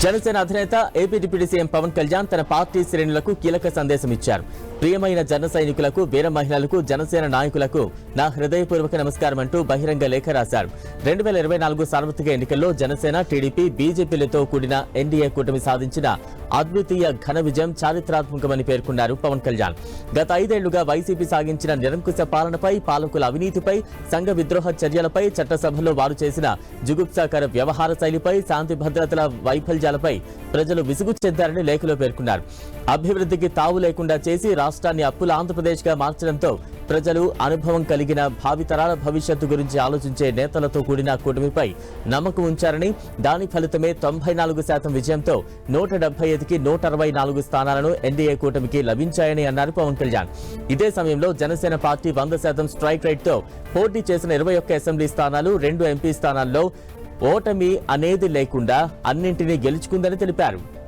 జనసేన అధినేత AP deputy CM Pawan Kalyan తన party శ్రేణులకు కీలక సందేశం ఇచ్చారు. ప్రియమైన జన సైనికులకు, వీర మహిళలకు, జనసేన నాయకులకు నా హృదయపూర్వక నమస్కారం అంటూ బహిరంగ లేఖ రాశారు. 2024 సార్వత్రిక ఎన్నికల్లో జనసేన, టీడీపీ, బీజేపీలతో కూడిన ఎన్డీఏ కూటమి సాధించిన అద్వితీయ ఘన విజయం చారిత్రాత్మకమని పేర్కొన్నారు పవన్ కళ్యాణ్. గత 5 ఏళ్లుగా వైసీపీ సాగించిన నిరంకుశ పాలనపై, పాలకుల అవినీతిపై, సంఘ విద్రోహ చర్యలపై, చట్టసభలో వారు చేసిన జుగుప్సాకర వ్యవహార శైలిపై, శాంతి భద్రతల వైఫల్యాలపై ప్రజలు విసుగు చెందారని లేఖలో పేర్కొన్నారు. అభివృద్ధికి తావు లేకుండా చేసి రాష్ట్రాన్ని అప్పుల ఆంధ్రప్రదేశ్గా మార్చడంతో ప్రజలు అనుభవం కలిగిన భావితరాల భవిష్యత్తు గురించి ఆలోచించే నేతలతో కూడిన కూటమిపై నమ్మకం ఉంచారని, దాని ఫలితమే 94% విజయంతో 175కి 164 స్థానాలను ఎన్డీఏ కూటమికి లభించాయని అన్నారు పవన్ కళ్యాణ్. ఇదే సమయంలో జనసేన పార్టీ 100% స్ట్రైక్ రేట్తో పోటీ చేసిన 21 అసెంబ్లీ స్థానాలు, 2 ఎంపీ స్థానాల్లో ఓటమి అనేది లేకుండా అన్నింటినీ గెలుచుకుందని తెలిపారు.